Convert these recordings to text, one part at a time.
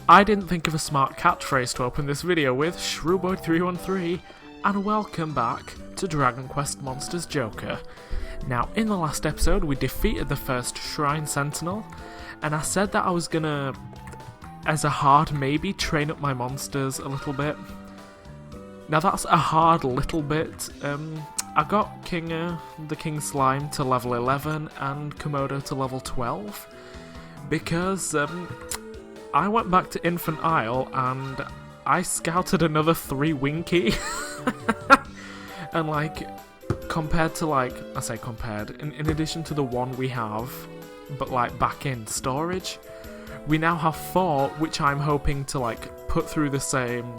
I didn't think of a smart catchphrase to open this video with, Shrewboy313, and welcome back to Dragon Quest Monsters Joker. Now, in the last episode, we defeated the first Shrine Sentinel, and I said that I was gonna, as a hard maybe, train up my monsters a little bit. Now that's a hard little bit. I got the King Slime to level 11 and Komodo to level 12, because I went back to Infant Isle and I scouted another 3 Winky. And compared to I say compared, in addition to the one we have, but back in storage, we now have 4, which I'm hoping to put through the same,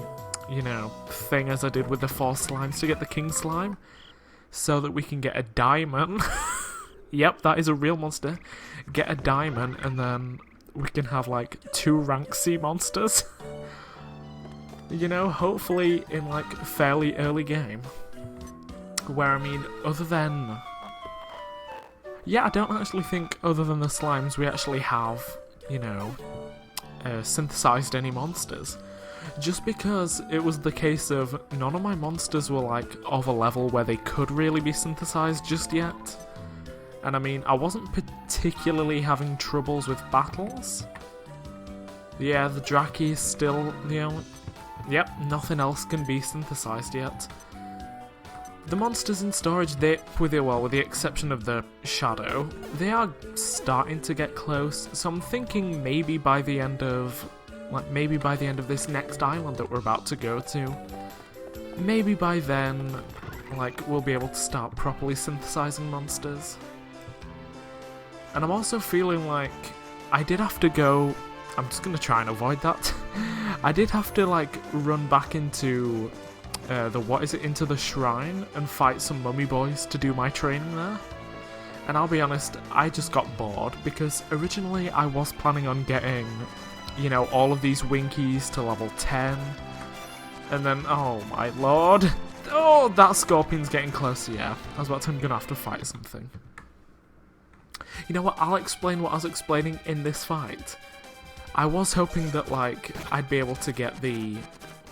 thing as I did with the 4 slimes to get the King Slime, so that we can get a diamond. Yep, that is a real monster. Get a diamond, and then we can have 2 rank C monsters. Hopefully in fairly early game. Where, I mean, other than... Yeah, I don't actually think, other than the slimes, we actually have, synthesized any monsters. Just because it was the case of none of my monsters were, of a level where they could really be synthesized just yet. And I mean, I wasn't particularly having troubles with battles. Yeah, the Draki is still, yep, nothing else can be synthesized yet. The monsters in storage, with the exception of the Shadow, they are starting to get close, so I'm thinking maybe by the end of this next island that we're about to go to, maybe by then, we'll be able to start properly synthesizing monsters. And I'm also feeling I did have to go, I'm just gonna try and avoid that, I did have to run back into into the shrine and fight some mummy boys to do my training there. And I'll be honest, I just got bored, because originally I was planning on getting, all of these Winkies to level 10, and then, oh my lord, oh, that Scorpion's getting closer, yeah, I was about to, I'm gonna have to fight something. You know what, I'll explain what I was explaining in this fight. I was hoping that, I'd be able to get the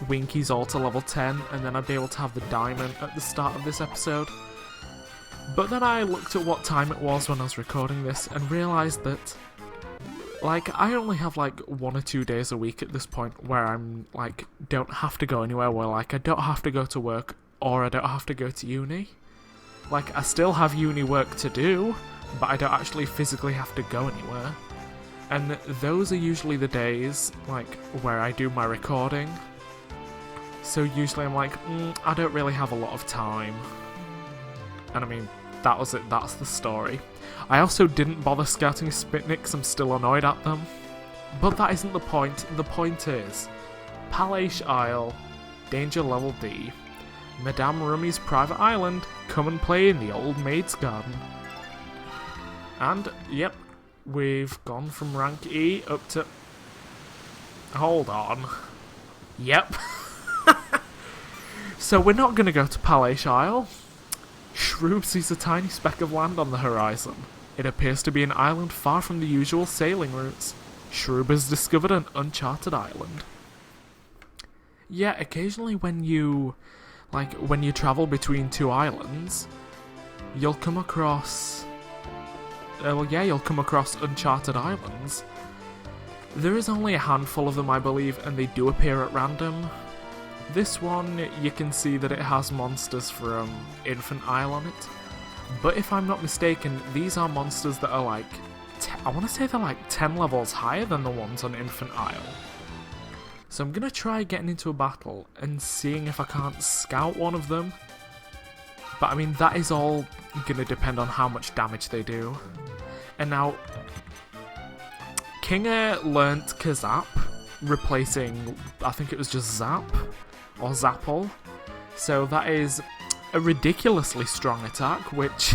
Winkies all to level 10, and then I'd be able to have the diamond at the start of this episode. But then I looked at what time it was when I was recording this, and realised that, I only have, 1 or 2 days a week at this point where I'm, don't have to go anywhere, where, I don't have to go to work, or I don't have to go to uni. I still have uni work to do, but I don't actually physically have to go anywhere. And those are usually the days, where I do my recording. So usually I'm I don't really have a lot of time. And I mean, that was it, that's the story. I also didn't bother scouting Spitniks, I'm still annoyed at them. But that isn't the point. The point is, Palaish Isle, Danger Level D. Madame Rummy's private island, come and play in the old maid's garden. And, yep, we've gone from rank E up to... Hold on. Yep. So we're not going to go to Palaish Isle. Shroob sees a tiny speck of land on the horizon. It appears to be an island far from the usual sailing routes. Shroob has discovered an uncharted island. Yeah, occasionally when you travel between 2 islands, you'll come across... you'll come across uncharted islands. There is only a handful of them, I believe, and they do appear at random. This one, you can see that it has monsters from Infant Isle on it. But if I'm not mistaken, these are monsters that are I want to say they're 10 levels higher than the ones on Infant Isle. So I'm going to try getting into a battle and seeing if I can't scout one of them. But I mean, that is all going to depend on how much damage they do. And now, Kinger learnt Kazap, replacing, I think it was just Zap, or Zapple. So that is a ridiculously strong attack, which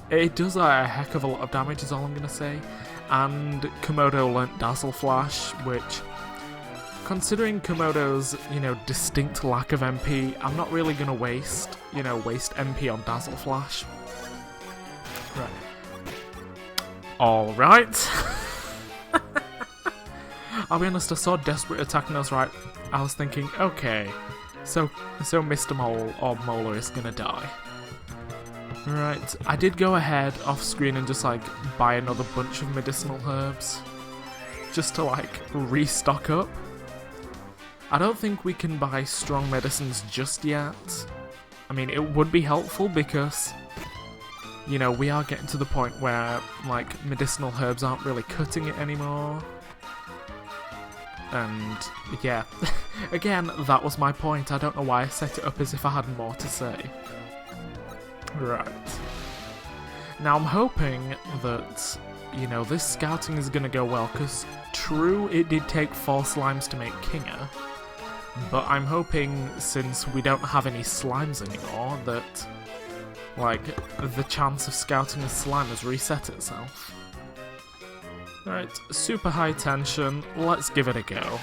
it does a heck of a lot of damage is all I'm going to say. And Komodo learnt Dazzle Flash, which, considering Komodo's, distinct lack of MP, I'm not really going to waste MP on Dazzle Flash. Right. Alright. I'll be honest, I saw Desperate attacking us, right? I was thinking, okay, so Mr. Mole or Molar is gonna die. Right, I did go ahead off screen and just like buy another bunch of medicinal herbs. Just to like restock up. I don't think we can buy strong medicines just yet. I mean, it would be helpful because, you know, we are getting to the point where like medicinal herbs aren't really cutting it anymore. And yeah, again, that was my point. I don't know why I set it up as if I had more to say. Right. Now I'm hoping that, you know, this scouting is going to go well, because true, it did take 4 slimes to make Kinger, but I'm hoping, since we don't have any slimes anymore, that, like, the chance of scouting a slime has reset itself. Alright, super high tension, let's give it a go.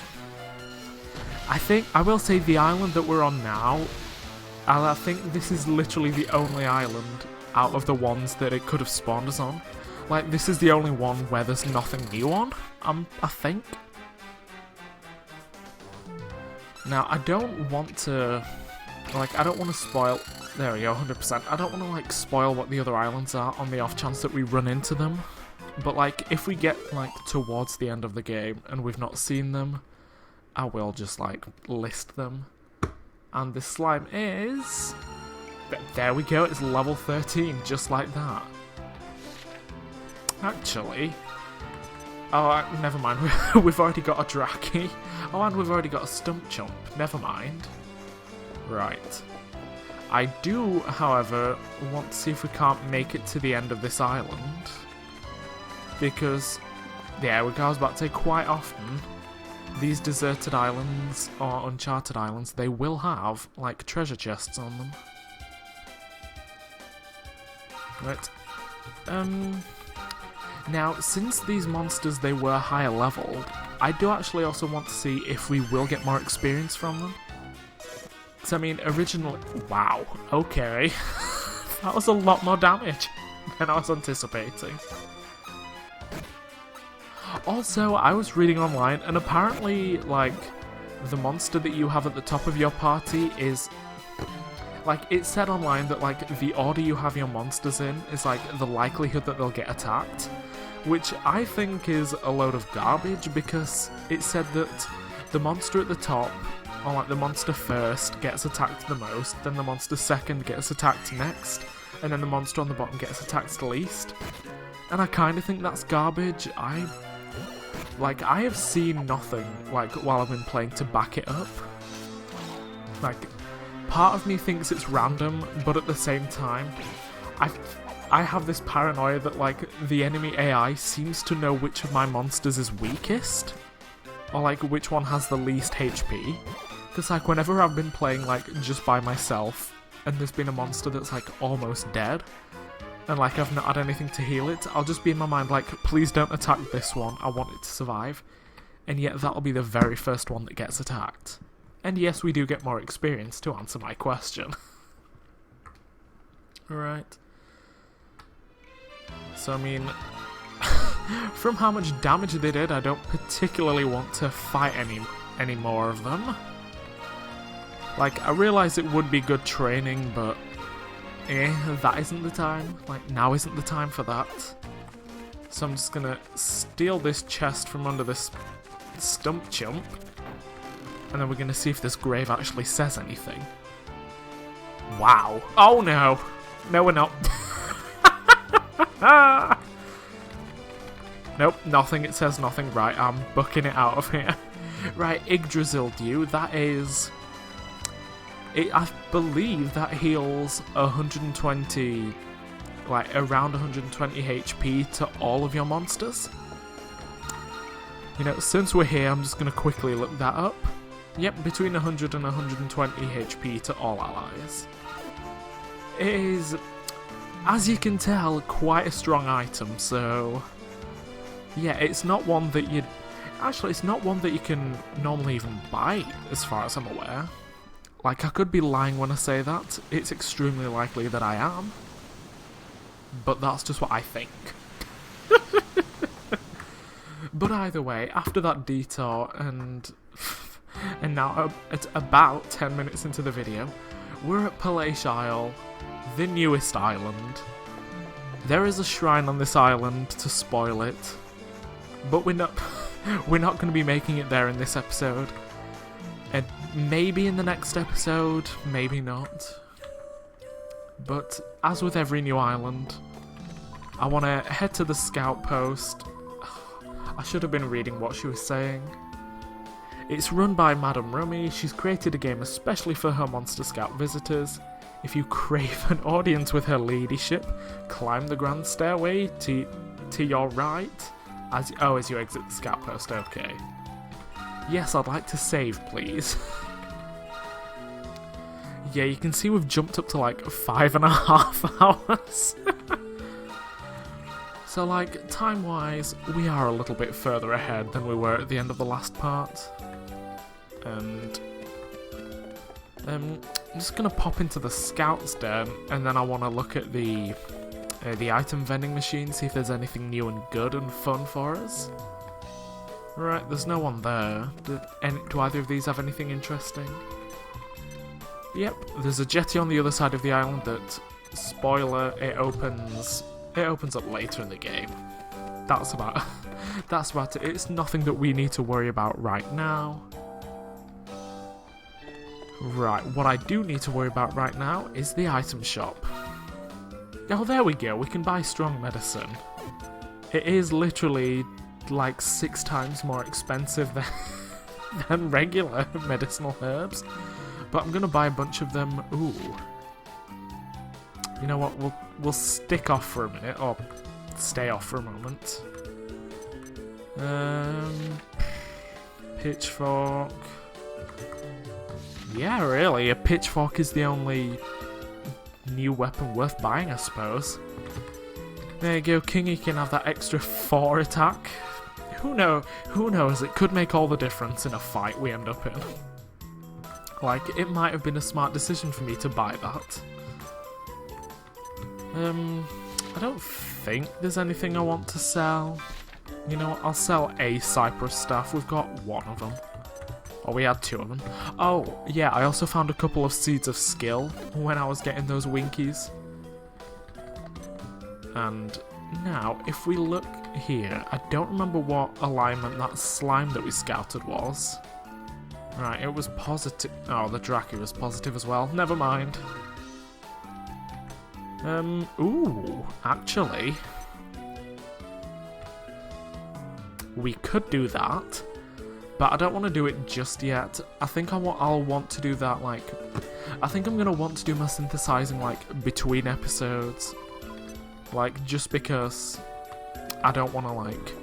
I will say the island that we're on now, I think this is literally the only island out of the ones that it could have spawned us on. Like, this is the only one where there's nothing new on, I think. Now, I don't want to, like, I don't want to spoil, there we go, 100%. I don't want to, like, spoil what the other islands are on the off chance that we run into them. But, like, if we get, like, towards the end of the game and we've not seen them, I will just, like, list them. And this slime is... There we go, it's level 13, just like that. Actually... Oh, never mind, we've already got a Draki. Oh, and we've already got a Stump Chump, never mind. Right. I do, however, want to see if we can't make it to the end of this island. Because, yeah, I was about to say, quite often, these deserted islands, or uncharted islands, they will have, like, treasure chests on them. Right. Now, since these monsters, they were higher leveled, I do actually also want to see if we will get more experience from them. So, I mean, originally... Wow, okay. That was a lot more damage than I was anticipating. Also, I was reading online, and apparently, like, the monster that you have at the top of your party is... Like, it said online that, like, the order you have your monsters in is, like, the likelihood that they'll get attacked. Which I think is a load of garbage, because it said that the monster at the top, or, like, the monster first gets attacked the most, then the monster second gets attacked next, and then the monster on the bottom gets attacked least. And I kind of think that's garbage. I have seen nothing, like, while I've been playing to back it up. Like, part of me thinks it's random, but at the same time, I have this paranoia that, like, the enemy AI seems to know which of my monsters is weakest, or, like, which one has the least HP. Because, like, whenever I've been playing, like, just by myself, and there's been a monster that's, like, almost dead, and, like, I've not had anything to heal it, I'll just be in my mind like, please don't attack this one, I want it to survive. And yet that'll be the very first one that gets attacked. And yes, we do get more experience, to answer my question. Right. So, I mean, from how much damage they did, I don't particularly want to fight any more of them. Like, I realise it would be good training, but that isn't the time. Like, now isn't the time for that. So I'm just gonna steal this chest from under this Stump Chump, and then we're gonna see if this grave actually says anything. Wow. Oh no! No, we're not. Nope, nothing. It says nothing. Right, I'm booking it out of here. Right, Yggdrasil Dew, that is... I believe that heals 120, like, around 120 HP to all of your monsters. You know, since we're here, I'm just going to quickly look that up. Yep, between 100 and 120 HP to all allies. It is, as you can tell, quite a strong item, so... Yeah, it's not one that you'd... Actually, it's not one that you can normally even buy, as far as I'm aware. Like, I could be lying when I say that. It's extremely likely that I am. But that's just what I think. But either way, after that detour and now at about 10 minutes into the video, we're at Palaish Isle, the newest island. There is a shrine on this island, to spoil it, but we're not going to be making it there in this episode. And maybe in the next episode, maybe not. But as with every new island, I want to head to the scout post. I should have been reading what she was saying. It's run by Madame Rummy. She's created a game especially for her Monster Scout visitors. If you crave an audience with her ladyship, climb the grand stairway to your right as you exit the scout post. Okay. Yes, I'd like to save, please. Yeah, you can see we've jumped up to like 5.5 hours. So like, time-wise, we are a little bit further ahead than we were at the end of the last part. And I'm just gonna pop into the Scouts Den, and then I want to look at the item vending machine, see if there's anything new and good and fun for us. Right, there's no one there. Do either of these have anything interesting? Yep, there's a jetty on the other side of the island that, spoiler, it opens up later in the game. That's about it. It's nothing that we need to worry about right now. Right, what I do need to worry about right now is the item shop. Oh, there we go, we can buy strong medicine. It is literally like 6 times more expensive than regular medicinal herbs. But I'm gonna buy a bunch of them. Ooh. You know what, we'll stick off for a minute, or stay off for a moment. Pitchfork. Yeah, really, a pitchfork is the only new weapon worth buying, I suppose. There you go, Kingy can have that extra 4 attack. Who knows, it could make all the difference in a fight we end up in. Like, it might have been a smart decision for me to buy that. I don't think there's anything I want to sell. You know what, I'll sell a Cypress staff, we've got 1 of them. Oh, we had 2 of them. Oh, yeah, I also found a couple of seeds of skill when I was getting those winkies. And now, if we look here, I don't remember what alignment that slime that we scouted was. Right, it was positive. Oh, the Draki was positive as well. Never mind. Ooh, actually, we could do that, but I don't want to do it just yet. I think I'll want to do that, like, I think I'm gonna want to do my synthesizing, like, between episodes, like, just because I don't want to, like,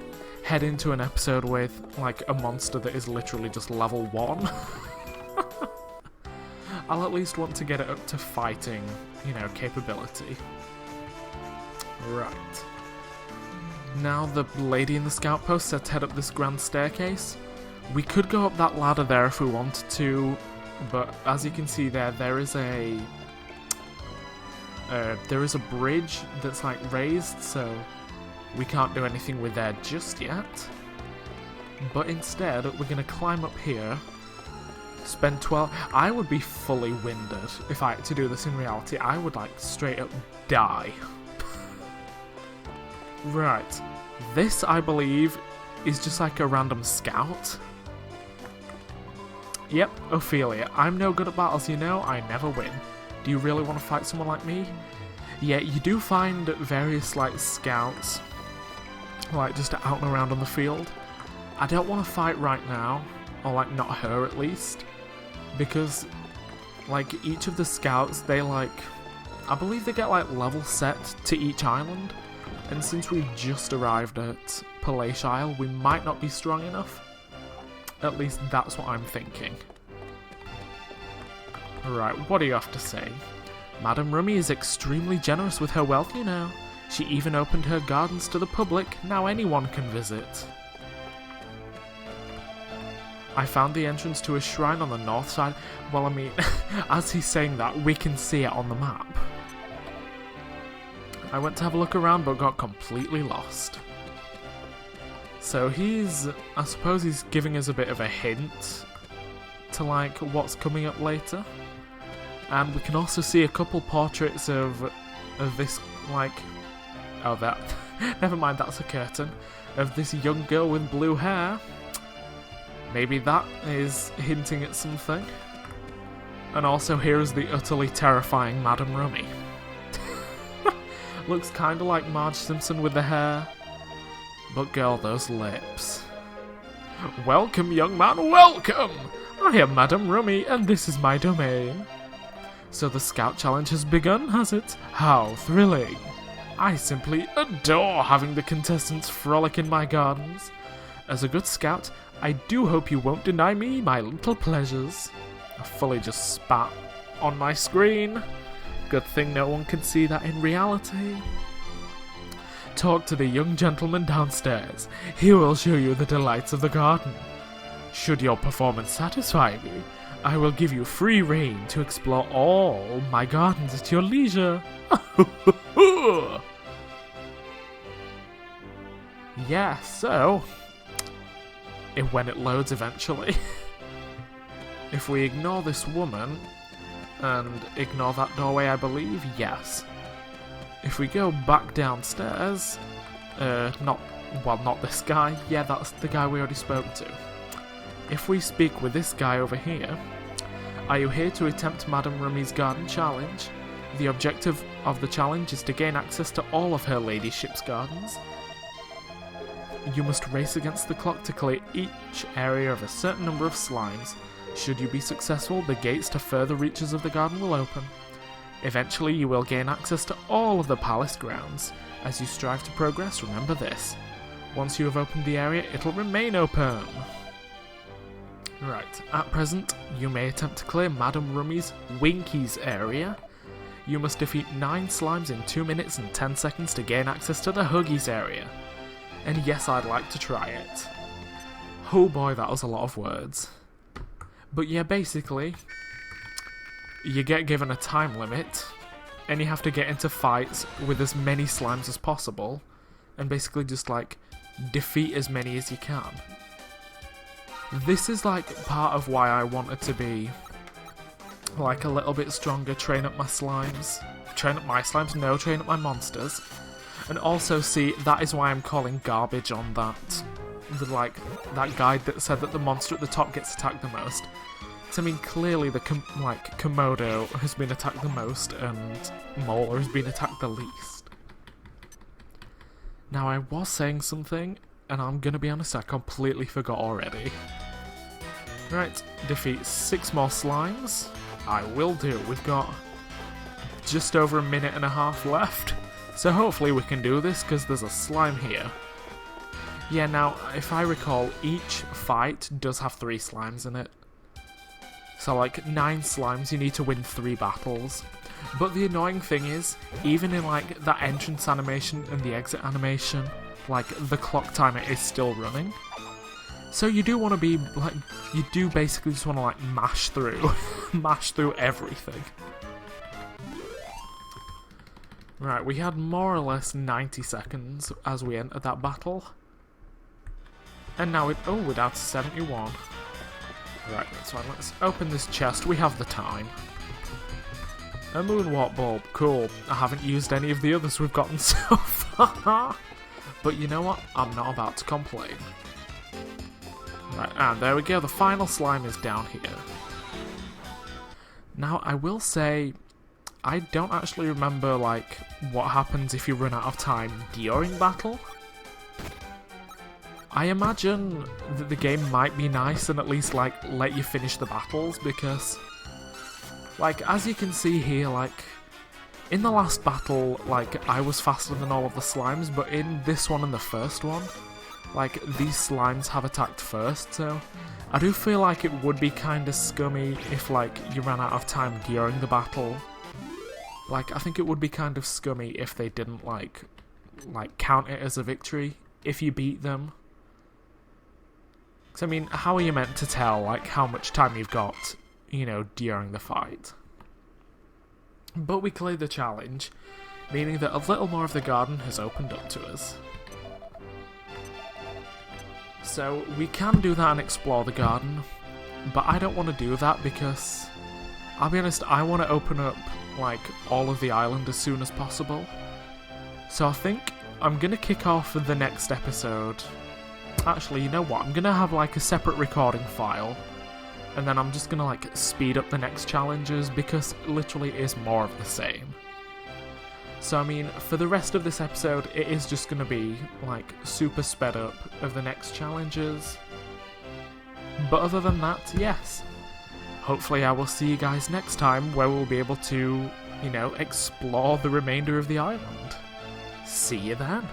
head into an episode with, like, a monster that is literally just level 1. I'll at least want to get it up to fighting, you know, capability. Right. Now the lady in the scout post said to head up this grand staircase. We could go up that ladder there if we wanted to, but as you can see there is a bridge that's, like, raised, so we can't do anything with that just yet. But instead, we're going to climb up here, spend 12... I would be fully winded if I had to do this in reality. I would, like, straight up die. Right. This, I believe, is just like a random scout. Yep, Ophelia. I'm no good at battles, you know. I never win. Do you really want to fight someone like me? Yeah, you do find various, like, scouts, like, just out and around on the field. I don't want to fight right now, or, like, not her at least, because, like, each of the scouts, they, like, I believe they get, like, level set to each island, and since we've just arrived at Palaish Isle, we might not be strong enough. At least that's what I'm thinking. Right, what do you have to say? Madame Rummy is extremely generous with her wealth, you know. She even opened her gardens to the public, now anyone can visit. I found the entrance to a shrine on the north side. Well, I mean, as he's saying that, we can see it on the map. I went to have a look around but got completely lost. So I suppose he's giving us a bit of a hint to like what's coming up later. And we can also see a couple portraits of this, like, oh, that, never mind, that's a curtain, of this young girl with blue hair. Maybe that is hinting at something. And also here is the utterly terrifying Madame Rummy. Looks kinda like Marge Simpson with the hair. But girl, those lips. Welcome, young man, welcome! I am Madame Rummy, and this is my domain. So the Scout Challenge has begun, has it? How thrilling! I simply adore having the contestants frolic in my gardens. As a good scout, I do hope you won't deny me my little pleasures. I fully just spat on my screen. Good thing no one can see that in reality. Talk to the young gentleman downstairs. He will show you the delights of the garden. Should your performance satisfy me, I will give you free rein to explore all my gardens at your leisure. Yeah, so when it loads eventually. If we ignore this woman and ignore that doorway, I believe, yes. If we go back downstairs, not this guy. Yeah, that's the guy we already spoke to. If we speak with this guy over here, are you here to attempt Madame Rummy's garden challenge? The objective of the challenge is to gain access to all of her ladyship's gardens. You must race against the clock to clear each area of a certain number of slimes. Should you be successful, the gates to further reaches of the garden will open. Eventually, you will gain access to all of the palace grounds. As you strive to progress, remember this. Once you have opened the area, it'll remain open. Right, at present, you may attempt to clear Madame Rummy's Winkies area. You must defeat 9 slimes in 2 minutes and 10 seconds to gain access to the Huggies area. And yes, I'd like to try it. Oh boy, that was a lot of words. But yeah, basically, you get given a time limit, and you have to get into fights with as many slimes as possible, and basically just like defeat as many as you can. This is like part of why I wanted to be like a little bit stronger, train up my slimes. Train up my slimes? No, train up my monsters. And also, see, that is why I'm calling garbage on that. That guide that said that the monster at the top gets attacked the most. So, I mean, clearly the Komodo has been attacked the most, and Mola has been attacked the least. Now, I was saying something, and I'm gonna be honest, I completely forgot already. Right, defeat 6 more slimes. I will do. We've got just over a minute and a half left. So hopefully we can do this, because there's a slime here. Yeah, now, if I recall, each fight does have 3 slimes in it. So, like, 9 slimes, you need to win 3 battles. But the annoying thing is, even in, like, that entrance animation and the exit animation, like, the clock timer is still running. So you do want to be, like, you do basically just want to, like, mash through. Mash through everything. Right, we had more or less 90 seconds as we entered that battle. And now we're down to 71. Right, that's fine, let's open this chest, we have the time. A moonwalk bulb, cool. I haven't used any of the others we've gotten so far. But you know what, I'm not about to complain. Right, and there we go, the final slime is down here. Now, I will say, I don't actually remember, like, what happens if you run out of time during battle. I imagine that the game might be nice and at least, like, let you finish the battles, because, like, as you can see here, like, in the last battle, like, I was faster than all of the slimes, but in this one and the first one, like, these slimes have attacked first, so I do feel like it would be kinda scummy if, like, you ran out of time during the battle. Like, I think it would be kind of scummy if they didn't, like count it as a victory if you beat them. Because, I mean, how are you meant to tell, like, how much time you've got, you know, during the fight? But we cleared the challenge, meaning that a little more of the garden has opened up to us. So we can do that and explore the garden, but I don't want to do that because, I'll be honest, I want to open up like all of the island as soon as possible. So I think I'm going to kick off the next episode. Actually, you know what, I'm going to have like a separate recording file, and then I'm just going to like speed up the next challenges because literally it is more of the same. So I mean, for the rest of this episode, it is just going to be like super sped up of the next challenges. But other than that, yes. Hopefully I will see you guys next time where we'll be able to, explore the remainder of the island. See you then.